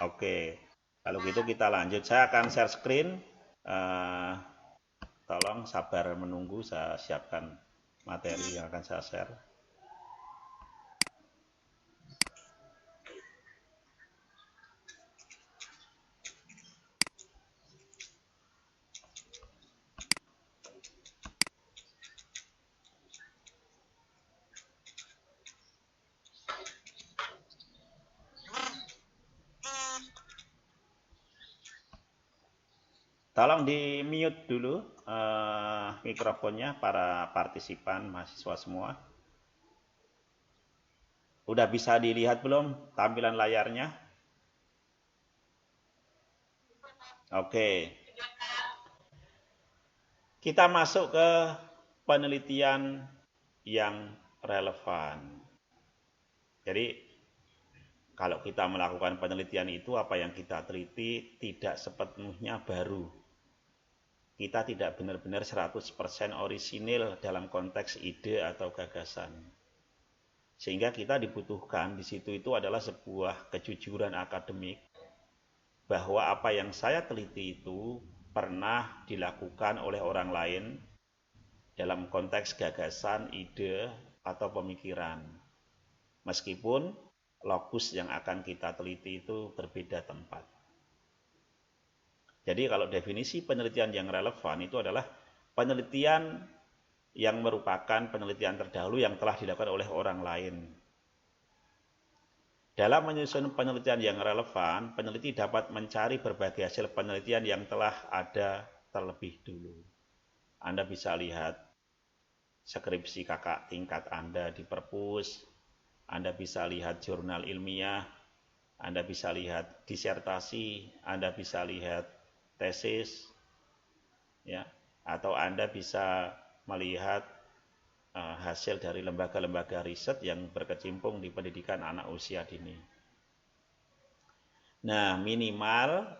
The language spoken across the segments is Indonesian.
Oke, kalau gitu kita lanjut. Saya akan share screen. Eh, Tolong sabar menunggu, saya siapkan materi yang akan saya share. Tolong di mute dulu mikrofonnya para partisipan mahasiswa semua. Udah bisa dilihat belum tampilan layarnya? Oke, kita masuk ke penelitian yang relevan. Jadi kalau kita melakukan penelitian itu apa yang kita teliti tidak sepenuhnya baru. Kita tidak benar-benar 100% orisinil dalam konteks ide atau gagasan. Sehingga kita dibutuhkan di situ itu adalah sebuah kejujuran akademik bahwa apa yang saya teliti itu pernah dilakukan oleh orang lain dalam konteks gagasan, ide, atau pemikiran. Meskipun lokus yang akan kita teliti itu berbeda tempat. Jadi kalau definisi penelitian yang relevan itu adalah penelitian yang merupakan penelitian terdahulu yang telah dilakukan oleh orang lain. Dalam menyusun penelitian yang relevan, peneliti dapat mencari berbagai hasil penelitian yang telah ada terlebih dulu. Anda bisa lihat skripsi kakak tingkat Anda di perpus, Anda bisa lihat jurnal ilmiah, Anda bisa lihat disertasi, Anda bisa lihat tesis, ya, atau Anda bisa melihat hasil dari lembaga-lembaga riset yang berkecimpung di pendidikan anak usia dini. Nah, minimal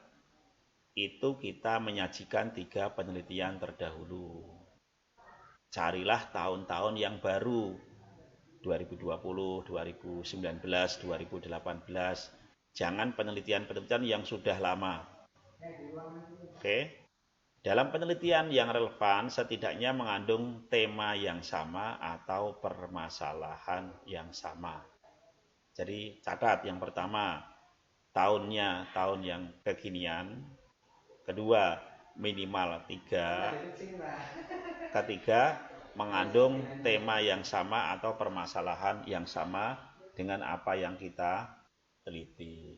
itu kita menyajikan 3 penelitian terdahulu. Carilah tahun-tahun yang baru, 2020, 2019, 2018. Jangan penelitian-penelitian yang sudah lama. Oke. Dalam penelitian yang relevan setidaknya mengandung tema yang sama atau permasalahan yang sama. Jadi catat yang pertama, tahunnya tahun yang kekinian. Kedua, minimal 3. Ketiga, mengandung tema yang sama atau permasalahan yang sama dengan apa yang kita teliti.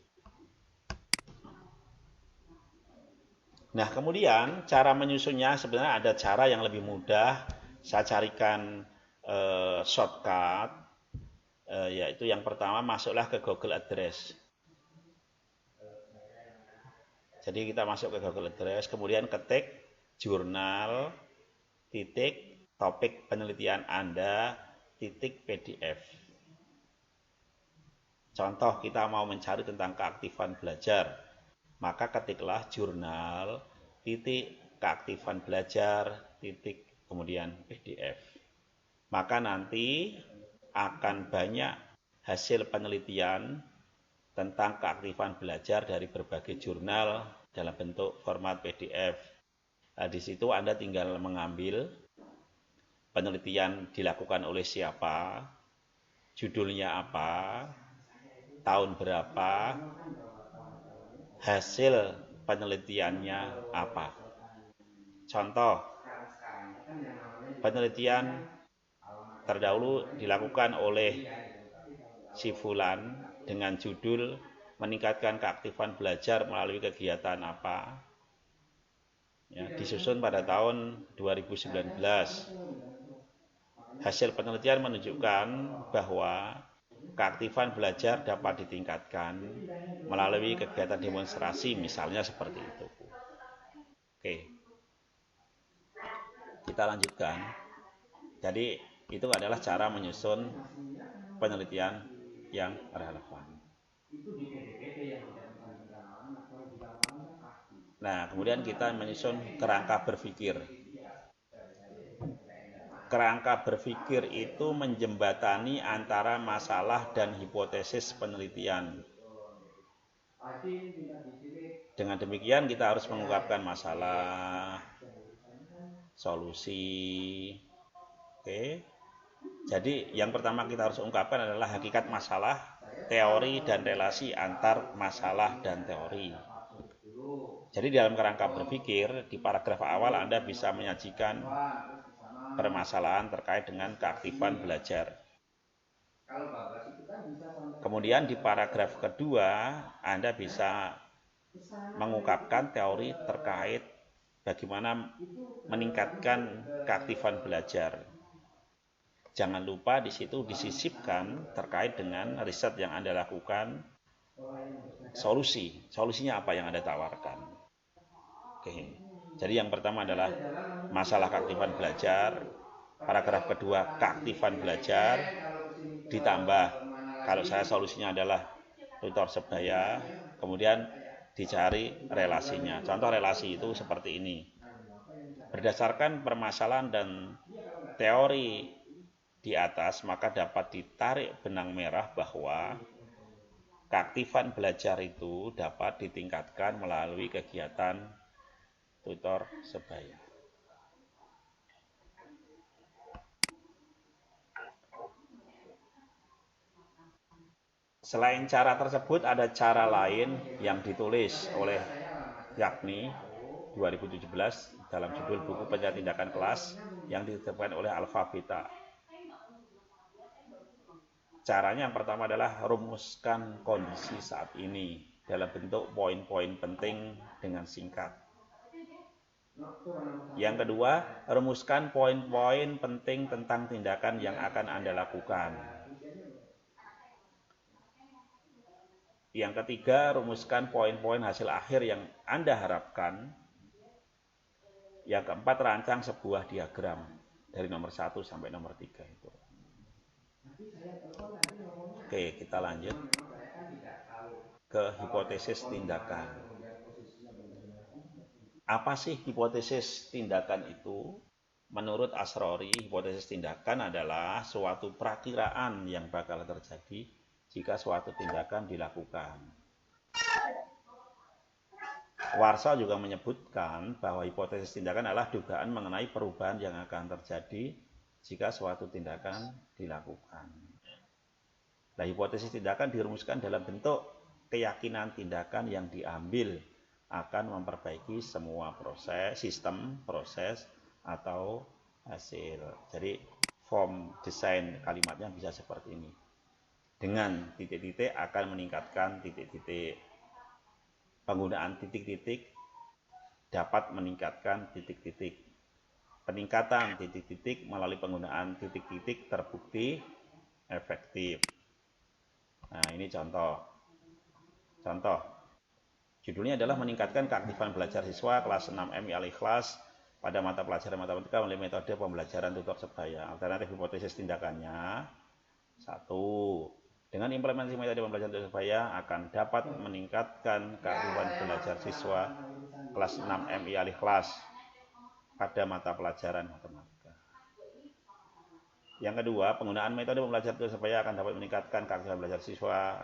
Nah, kemudian cara menyusunnya sebenarnya ada cara yang lebih mudah. Saya carikan shortcut, yaitu yang pertama masuklah ke Google Address. Jadi kita masuk ke Google Address, kemudian ketik jurnal titik topik penelitian Anda titik PDF. Contoh kita mau mencari tentang keaktifan belajar, maka ketiklah jurnal titik keaktifan belajar titik kemudian PDF. Maka nanti akan banyak hasil penelitian tentang keaktifan belajar dari berbagai jurnal dalam bentuk format PDF. Nah, di situ Anda tinggal mengambil penelitian dilakukan oleh siapa, judulnya apa, tahun berapa, hasil penelitiannya apa. Contoh, penelitian terdahulu dilakukan oleh si Fulan dengan judul meningkatkan keaktifan belajar melalui kegiatan apa. Ya, disusun pada tahun 2019. Hasil penelitian menunjukkan bahwa keaktifan belajar dapat ditingkatkan melalui kegiatan demonstrasi, misalnya seperti itu. Oke, kita lanjutkan. Jadi itu adalah cara menyusun penelitian yang relevan. Nah, kemudian kita menyusun kerangka berpikir. Kerangka berpikir itu menjembatani antara masalah dan hipotesis penelitian. Dengan demikian kita harus mengungkapkan masalah, solusi. Oke. Jadi yang pertama kita harus ungkapkan adalah hakikat masalah, teori dan relasi antar masalah dan teori. Jadi dalam kerangka berpikir, di paragraf awal Anda bisa menyajikan permasalahan terkait dengan keaktifan belajar. Kemudian di paragraf kedua, Anda bisa mengungkapkan teori terkait bagaimana meningkatkan keaktifan belajar. Jangan lupa di situ disisipkan terkait dengan riset yang Anda lakukan, solusi. Solusinya apa yang Anda tawarkan. Oke. Jadi yang pertama adalah masalah keaktifan belajar. Paragraf kedua, keaktifan belajar. Ditambah, kalau saya solusinya adalah tutor sebaya, kemudian dicari relasinya. Contoh relasi itu seperti ini. Berdasarkan permasalahan dan teori di atas, maka dapat ditarik benang merah bahwa keaktifan belajar itu dapat ditingkatkan melalui kegiatan tutor sebaya. Selain cara tersebut, ada cara lain yang ditulis oleh Yakni 2017 dalam judul buku pencarian tindakan kelas yang diterapkan oleh Alfa Beta. Caranya yang pertama adalah rumuskan kondisi saat ini dalam bentuk poin-poin penting dengan singkat. Yang kedua, rumuskan poin-poin penting tentang tindakan yang akan Anda lakukan. Yang ketiga, rumuskan poin-poin hasil akhir yang Anda harapkan. Yang keempat, rancang sebuah diagram dari nomor 1 sampai nomor 3 itu. Oke, kita lanjut ke hipotesis tindakan. Apa sih hipotesis tindakan itu? Menurut Asrori, hipotesis tindakan adalah suatu perakiraan yang bakal terjadi jika suatu tindakan dilakukan. Warsaw juga menyebutkan bahwa hipotesis tindakan adalah dugaan mengenai perubahan yang akan terjadi jika suatu tindakan dilakukan. Nah, hipotesis tindakan dirumuskan dalam bentuk keyakinan tindakan yang diambil akan memperbaiki semua proses, sistem, proses, atau hasil. Jadi form desain kalimatnya bisa seperti ini. Dengan titik-titik akan meningkatkan titik-titik. Penggunaan titik-titik dapat meningkatkan titik-titik. Peningkatan titik-titik melalui penggunaan titik-titik terbukti efektif. Nah, ini contoh. Judulnya adalah meningkatkan keaktifan belajar siswa kelas 6M Al-Ikhlas pada mata pelajaran matematika melalui metode pembelajaran tutor sebaya. Alternatif hipotesis tindakannya, 1. Dengan implementasi metode pembelajaran tutor sebaya akan dapat meningkatkan keaktifan belajar siswa kelas 6M Al-Ikhlas pada mata pelajaran matematika. Yang kedua, penggunaan metode pembelajaran tutor sebaya akan dapat meningkatkan keaktifan belajar siswa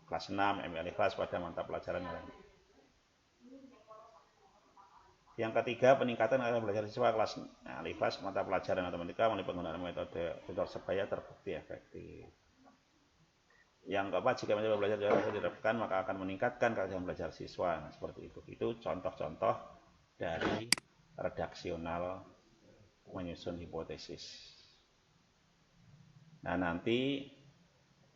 kelas 6 Al-Ikhlas pada mata pelajaran matematika. Yang ketiga, peningkatan keaktifan belajar siswa kelas Al-Ikhlas mata pelajaran matematika melalui penggunaan metode tutor sebaya terbukti efektif. Yang keempat, jika metode belajar diterapkan maka akan meningkatkan keaktifan belajar siswa. Nah, seperti itu. Itu contoh-contoh dari redaksional menyusun hipotesis. Nah, nanti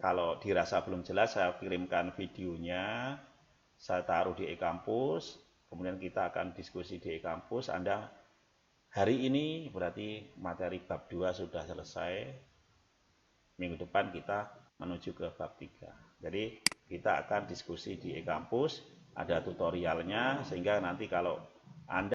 kalau dirasa belum jelas, saya kirimkan videonya, saya taruh di e-kampus, kemudian kita akan diskusi di e-kampus. Anda hari ini berarti materi bab 2 sudah selesai. Minggu depan kita menuju ke bab 3. Jadi kita akan diskusi di e-kampus, ada tutorialnya, sehingga nanti kalau Anda